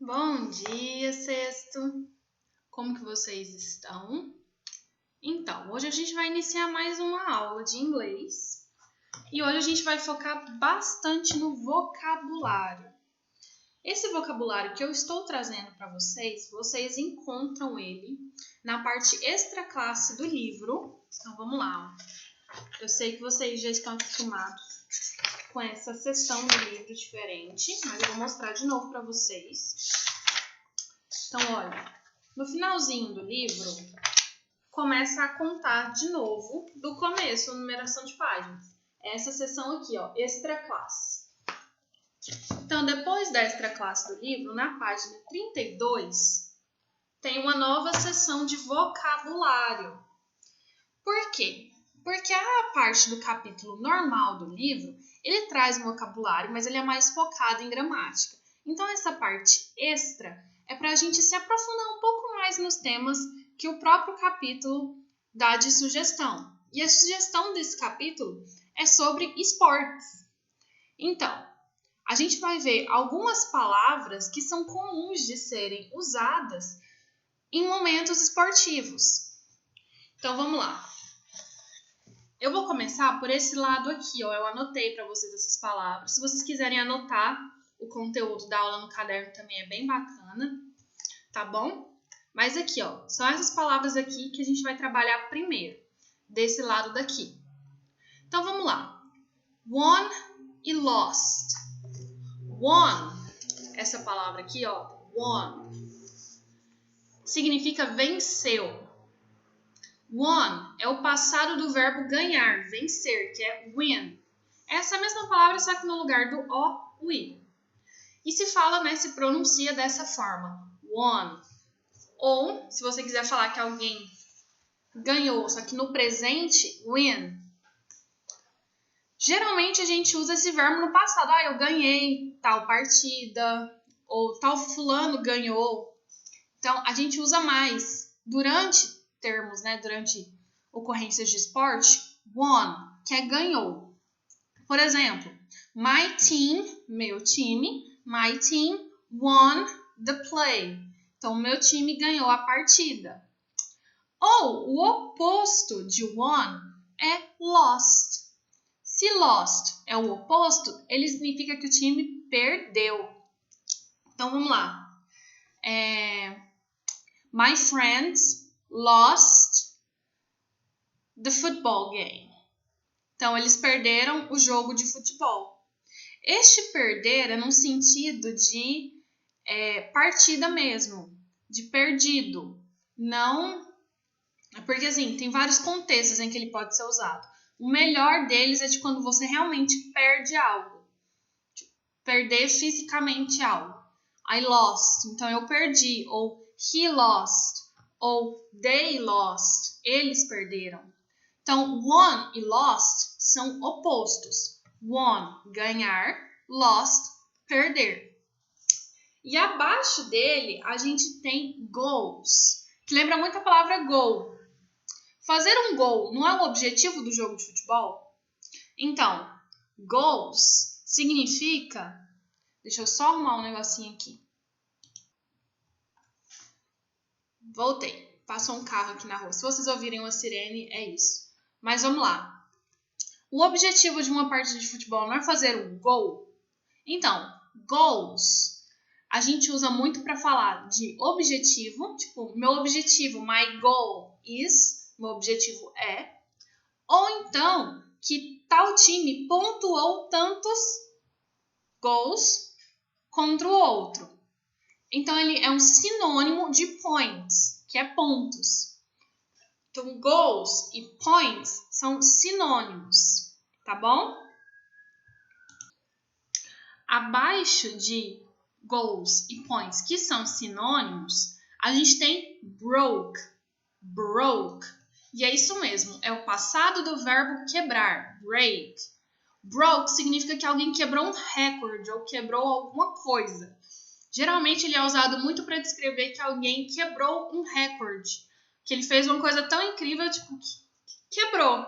Bom dia, sexto! Como que vocês estão? Então, hoje a gente vai iniciar mais uma aula de inglês e hoje a gente vai focar bastante no vocabulário. Esse vocabulário que eu estou trazendo para vocês encontram ele na parte extra classe do livro. Então, vamos lá. Eu sei que vocês já estão acostumados com essa seção do livro diferente, mas eu vou mostrar de novo para vocês. Então, olha, no finalzinho do livro, começa a contar de novo do começo, a numeração de páginas. Essa seção aqui, ó, extra classe. Então, depois da extra classe do livro, na página 32, tem uma nova seção de vocabulário. Por quê? Porque a parte do capítulo normal do livro, ele traz um vocabulário, mas ele é mais focado em gramática. Então, essa parte extra é para a gente se aprofundar um pouco mais nos temas que o próprio capítulo dá de sugestão. E a sugestão desse capítulo é sobre esportes. Então, a gente vai ver algumas palavras que são comuns de serem usadas em momentos esportivos. Então, vamos lá. Eu vou começar por esse lado aqui, ó. Eu anotei para vocês essas palavras. Se vocês quiserem anotar o conteúdo da aula no caderno também é bem bacana, tá bom? Mas aqui, ó, são essas palavras aqui que a gente vai trabalhar primeiro, desse lado daqui. Então, vamos lá. Won e lost. Won, essa palavra aqui, ó, won, significa venceu. Won é o passado do verbo ganhar, vencer, que é win. Essa mesma palavra, só que no lugar do O, o I. E se fala, né, se pronuncia dessa forma, won. Ou, se você quiser falar que alguém ganhou, só que no presente, win. Geralmente a gente usa esse verbo no passado. Ah, eu ganhei tal partida, ou tal fulano ganhou. Então, a gente usa mais durante termos, né, durante ocorrências de esporte, won, que é ganhou. Por exemplo, my team, meu time, my team won the play. Então, o meu time ganhou a partida. Ou o oposto de won é lost. Se lost é o oposto, ele significa que o time perdeu. Então, vamos lá. My friends lost the football game. Então, eles perderam o jogo de futebol. Este perder é num sentido de partida mesmo, de perdido. Não, porque assim, tem vários contextos em que ele pode ser usado. O melhor deles é de quando você realmente perde algo. Perder fisicamente algo. I lost, então eu perdi. Ou he lost, ou they lost, eles perderam. Então, won e lost são opostos. Won, ganhar, lost, perder. E abaixo dele, a gente tem goals, que lembra muito a palavra goal. Fazer um gol não é o objetivo do jogo de futebol? Então, goals significa... Deixa eu só arrumar um negocinho aqui. Voltei. Passou um carro aqui na rua. Se vocês ouvirem uma sirene, é isso. Mas vamos lá. O objetivo de uma partida de futebol não é fazer um gol? Então, goals, a gente usa muito para falar de objetivo. Tipo, meu objetivo, my goal is, meu objetivo é. Ou então, que tal time pontuou tantos gols contra o outro. Então, ele é um sinônimo de points, que é pontos. Então, goals e points são sinônimos, tá bom? Abaixo de goals e points, que são sinônimos, a gente tem broke, broke. E é isso mesmo, é o passado do verbo quebrar, break. Broke significa que alguém quebrou um recorde ou quebrou alguma coisa. Geralmente ele é usado muito para descrever que alguém quebrou um recorde. Que ele fez uma coisa tão incrível, tipo, quebrou.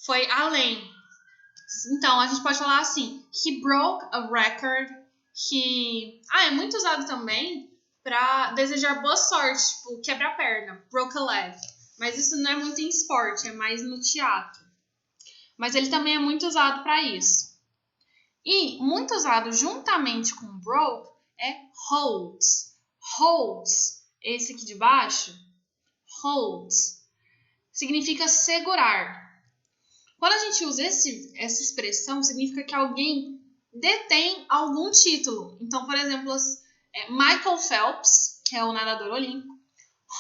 Foi além. Então, a gente pode falar assim, he broke a record é muito usado também para desejar boa sorte, tipo, quebra a perna, broke a leg. Mas isso não é muito em esporte, é mais no teatro. Mas ele também é muito usado para isso. E muito usado juntamente com broke é holds. Holds, esse aqui de baixo, holds, significa segurar. Quando a gente usa essa expressão, significa que alguém detém algum título. Então, por exemplo, Michael Phelps, que é o nadador olímpico,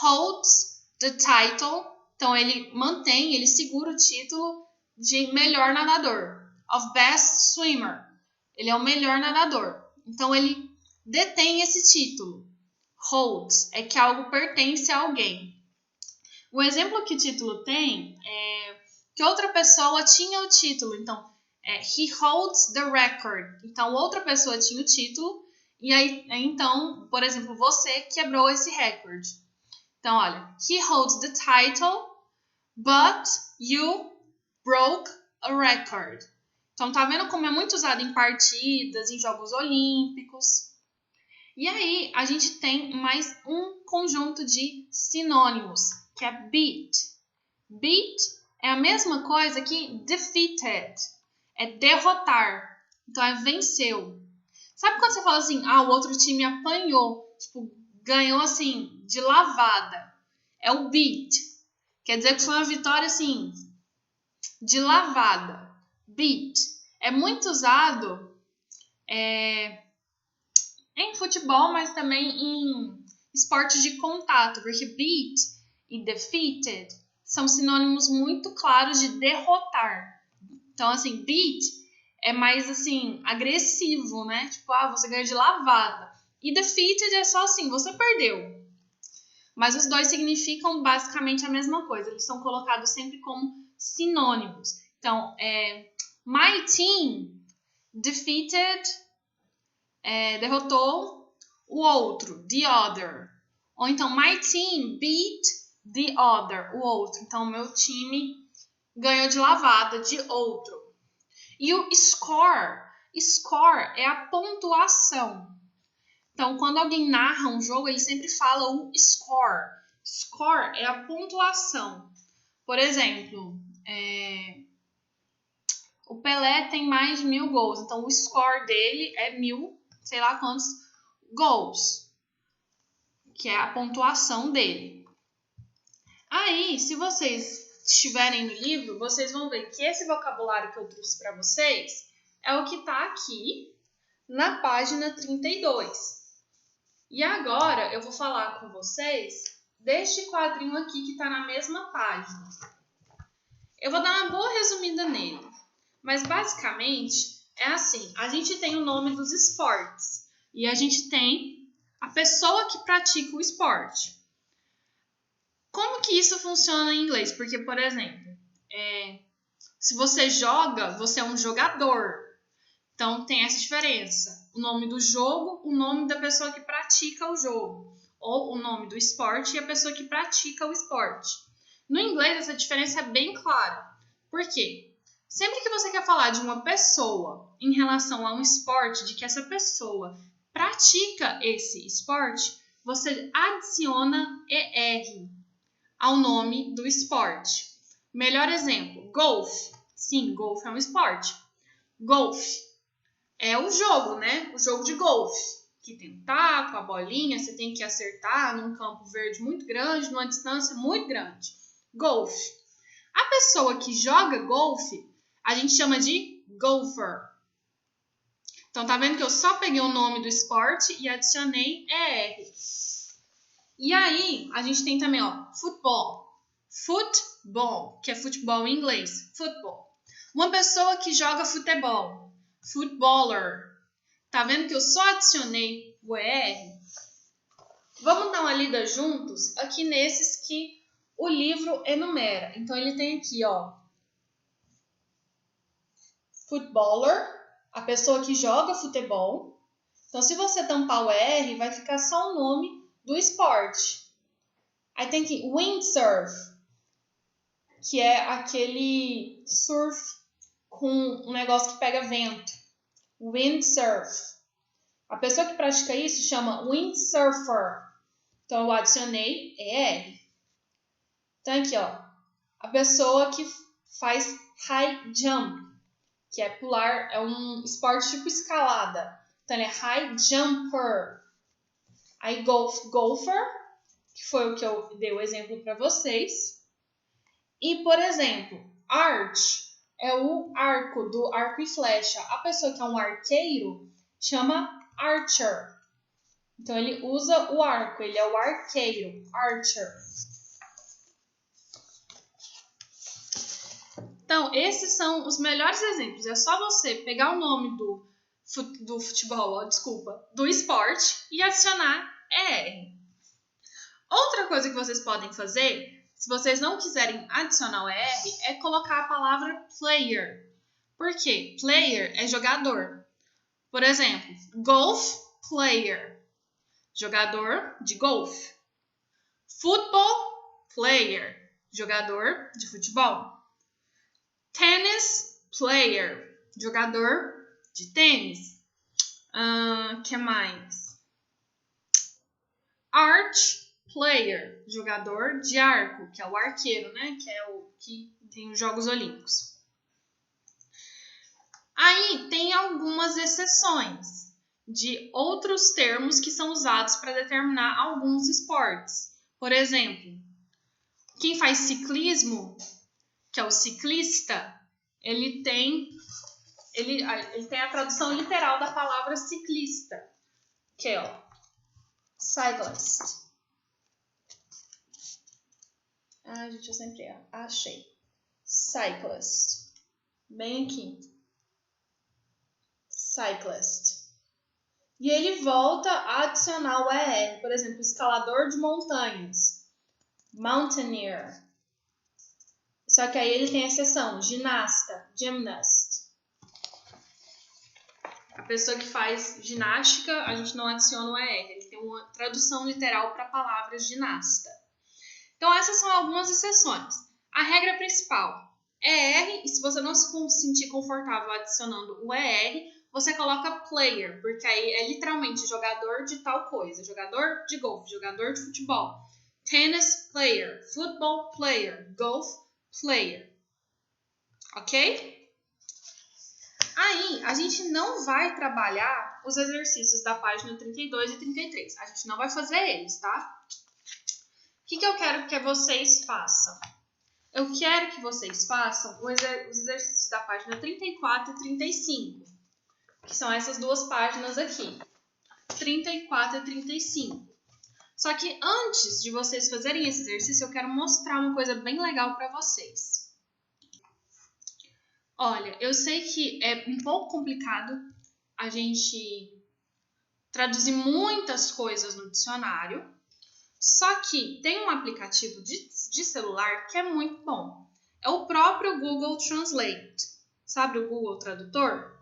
holds the title. Então, ele segura o título de melhor nadador, of best swimmer. Ele é o melhor nadador. Então, ele detém esse título. Holds é que algo pertence a alguém. O exemplo que o título tem é que outra pessoa tinha o título. Então, he holds the record. Então, outra pessoa tinha o título. E aí, então, por exemplo, você quebrou esse recorde. Então, olha, he holds the title, but you broke a record. Então, tá vendo como é muito usado em partidas, em Jogos Olímpicos. E aí, a gente tem mais um conjunto de sinônimos, que é beat. Beat é a mesma coisa que defeated, é derrotar. Então, é venceu. Sabe quando você fala assim, o outro time apanhou, tipo, ganhou assim, de lavada? É o beat. Quer dizer que foi uma vitória assim, de lavada. Beat. É muito usado em futebol, mas também em esportes de contato, porque beat e defeated são sinônimos muito claros de derrotar. Então, assim, beat é mais, assim, agressivo, né? Tipo, você ganhou de lavada. E defeated é só assim, você perdeu. Mas os dois significam basicamente a mesma coisa. Eles são colocados sempre como sinônimos. Então, my team defeated, derrotou o outro, the other. Ou então, my team beat the other, o outro. Então, meu time ganhou de lavada de outro. E o score é a pontuação. Então, quando alguém narra um jogo, ele sempre fala o score. Score é a pontuação. Por exemplo, o Pelé tem mais de 1000 gols. Então, o score dele é 1000, sei lá quantos gols, que é a pontuação dele. Aí, se vocês estiverem no livro, vocês vão ver que esse vocabulário que eu trouxe para vocês é o que está aqui na página 32. E agora eu vou falar com vocês deste quadrinho aqui que está na mesma página. Eu vou dar uma boa resumida nele, mas basicamente é assim, a gente tem o nome dos esportes e a gente tem a pessoa que pratica o esporte. Como que isso funciona em inglês? Porque, por exemplo, se você joga, você é um jogador. Então, tem essa diferença. O nome do jogo, o nome da pessoa que pratica o jogo. Ou o nome do esporte e a pessoa que pratica o esporte. No inglês, essa diferença é bem clara. Por quê? Sempre que você quer falar de uma pessoa em relação a um esporte, de que essa pessoa pratica esse esporte, você adiciona ER ao nome do esporte. Melhor exemplo, golfe. Sim, golfe é um esporte. Golfe é o jogo, né? O jogo de golfe, que tem um taco, a bolinha, você tem que acertar num campo verde muito grande, numa distância muito grande. Golfe. A pessoa que joga golfe, a gente chama de golfer. Então, tá vendo que eu só peguei o nome do esporte e adicionei ER. E aí, a gente tem também, futebol. Futebol, que é futebol em inglês. Futebol. Uma pessoa que joga futebol. Footballer. Tá vendo que eu só adicionei o ER? Vamos dar uma lida juntos aqui nesses que o livro enumera. Então, ele tem aqui, footballer, a pessoa que joga futebol. Então, se você tampar o ER, vai ficar só o nome do esporte. Aí tem aqui windsurf, que é aquele surf com um negócio que pega vento. Windsurf. A pessoa que pratica isso chama windsurfer. Então, eu adicionei ER. Então, aqui, ó. A pessoa que faz high jump, que é pular, é um esporte tipo escalada. Então, ele é high jumper. Aí, golfer, que foi o que eu dei o exemplo para vocês. E, por exemplo, arch é o arco, do arco e flecha. A pessoa que é um arqueiro chama archer. Então, ele usa o arco, ele é o arqueiro, archer. Então, esses são os melhores exemplos. É só você pegar o nome do futebol, do esporte e adicionar ER. Outra coisa que vocês podem fazer, se vocês não quiserem adicionar o ER, é colocar a palavra player. Por quê? Player é jogador. Por exemplo, golf player, jogador de golfe. Football player, jogador de futebol. Tennis player, jogador de tênis. Que mais? Arch player, jogador de arco, que é o arqueiro, né? Que é o que tem os Jogos Olímpicos. Aí tem algumas exceções de outros termos que são usados para determinar alguns esportes. Por exemplo, quem faz ciclismo, que é o ciclista, ele tem a tradução literal da palavra ciclista, que é ó, cyclist. Gente, eu sempre achei. Cyclist. Bem aqui. Cyclist. E ele volta a adicionar o ER. Por exemplo, escalador de montanhas. Mountaineer. Só que aí ele tem a exceção. Ginasta. Gymnast. A pessoa que faz ginástica, a gente não adiciona o ER. Ele tem uma tradução literal para a palavra ginasta. Então, essas são algumas exceções. A regra principal é ER, e se você não se sentir confortável adicionando o ER, você coloca player, porque aí é literalmente jogador de tal coisa. Jogador de golfe, jogador de futebol. Tennis player, football player, golf player. Ok? Aí, a gente não vai trabalhar os exercícios da página 32 e 33. A gente não vai fazer eles, tá? O que eu quero que vocês façam? Eu quero que vocês façam os exercícios da página 34 e 35, que são essas duas páginas aqui, 34 e 35. Só que antes de vocês fazerem esse exercício, eu quero mostrar uma coisa bem legal para vocês. Olha, eu sei que é um pouco complicado a gente traduzir muitas coisas no dicionário, só que tem um aplicativo de celular que é muito bom. É o próprio Google Translate. Sabe o Google Tradutor?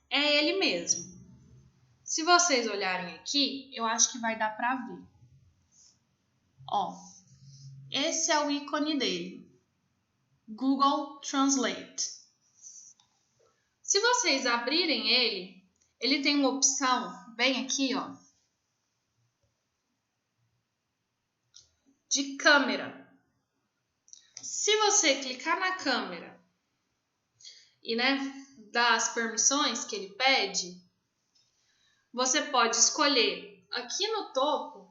É ele mesmo. Se vocês olharem aqui, eu acho que vai dar para ver. Ó, esse é o ícone dele. Google Translate. Se vocês abrirem ele tem uma opção bem aqui, ó, de câmera. Se você clicar na câmera e, dar as permissões que ele pede, você pode escolher aqui no topo,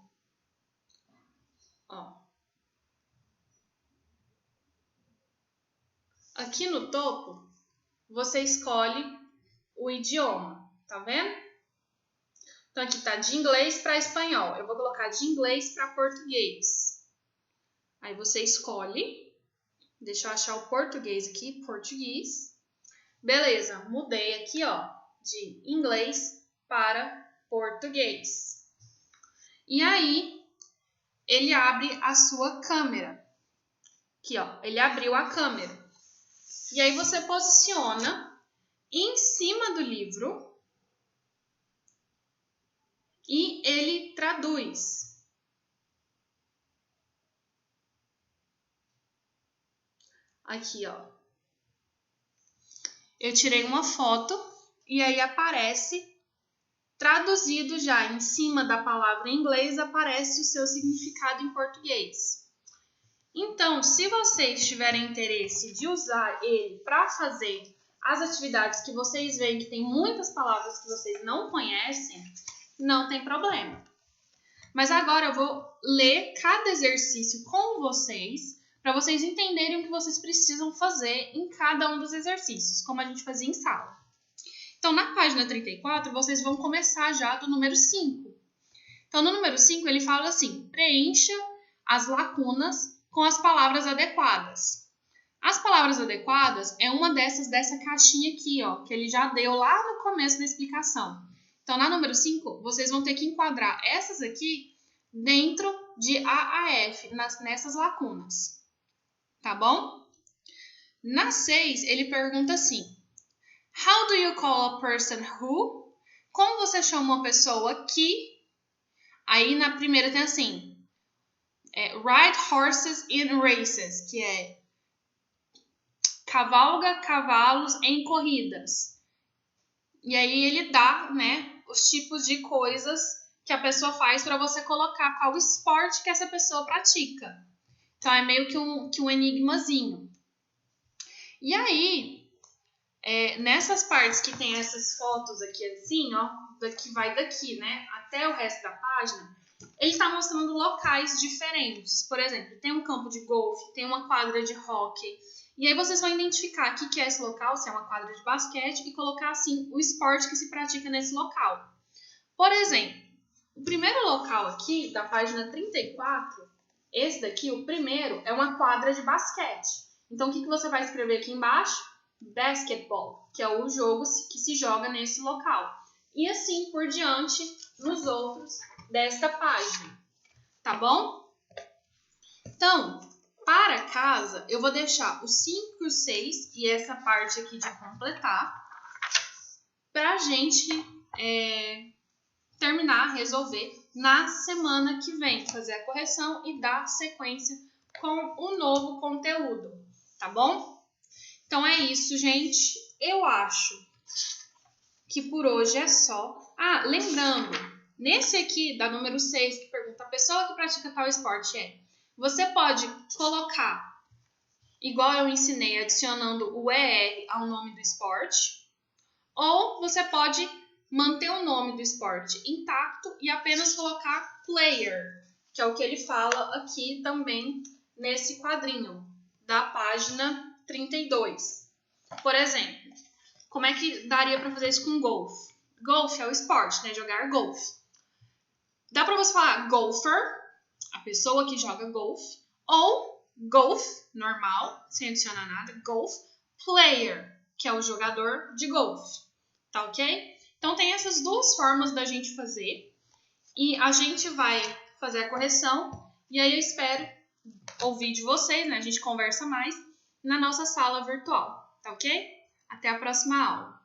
ó. Aqui no topo, você escolhe o idioma, tá vendo? Então aqui tá de inglês para espanhol. Eu vou colocar de inglês para português. Aí você escolhe. Deixa eu achar o português aqui, português. Beleza, mudei aqui, ó, de inglês para português. E aí, ele abre a sua câmera. Aqui, ó, ele abriu a câmera. E aí você posiciona em cima do livro e ele traduz. Aqui, ó. Eu tirei uma foto e aí aparece traduzido já em cima da palavra em inglês, aparece o seu significado em português. Então, se vocês tiverem interesse de usar ele para fazer as atividades que vocês veem que tem muitas palavras que vocês não conhecem, não tem problema. Mas agora eu vou ler cada exercício com vocês, para vocês entenderem o que vocês precisam fazer em cada um dos exercícios, como a gente fazia em sala. Então, na página 34, vocês vão começar já do número 5. Então, no número 5, ele fala assim: preencha as lacunas com as palavras adequadas. As palavras adequadas é uma dessa caixinha aqui, ó, que ele já deu lá no começo da explicação. Então, na número 5, vocês vão ter que enquadrar essas aqui dentro de A a F, nessas lacunas. Tá bom? Na 6, ele pergunta assim: How do you call a person who? Como você chama uma pessoa que? Aí na primeira tem assim: ride horses in races, que é cavalga cavalos em corridas. E aí ele dá, né, os tipos de coisas que a pessoa faz para você colocar qual esporte que essa pessoa pratica. Então é meio que um enigmazinho. E aí, nessas partes que tem essas fotos aqui assim, ó, que vai daqui, né, até o resto da página, ele está mostrando locais diferentes. Por exemplo, tem um campo de golfe, tem uma quadra de hóquei. E aí vocês vão identificar o que é esse local, se é uma quadra de basquete, e colocar assim o esporte que se pratica nesse local. Por exemplo, o primeiro local aqui, da página 34, esse daqui, o primeiro, é uma quadra de basquete. Então, o que você vai escrever aqui embaixo? Basketball, que é o jogo que se joga nesse local. E assim por diante nos outros desta página. Tá bom? Então, para casa, eu vou deixar o 5 e o 6 e essa parte aqui de completar para a gente terminar, resolver na semana que vem, fazer a correção e dar sequência com o novo conteúdo, tá bom? Então é isso, gente. Eu acho que por hoje é só. Lembrando, nesse aqui, da número 6, que pergunta a pessoa que pratica tal esporte você pode colocar, igual eu ensinei, adicionando o ER ao nome do esporte, ou você pode manter o nome do esporte intacto e apenas colocar player, que é o que ele fala aqui também nesse quadrinho da página 32. Por exemplo, como é que daria para fazer isso com golfe? Golfe é o esporte, né? Jogar golfe. Dá para você falar golfer, a pessoa que joga golfe, ou golf, normal, sem adicionar nada, golf player, que é o jogador de golfe. Tá ok? Então, tem essas duas formas da gente fazer. E a gente vai fazer a correção. E aí eu espero ouvir de vocês, né? A gente conversa mais na nossa sala virtual. Tá ok? Até a próxima aula.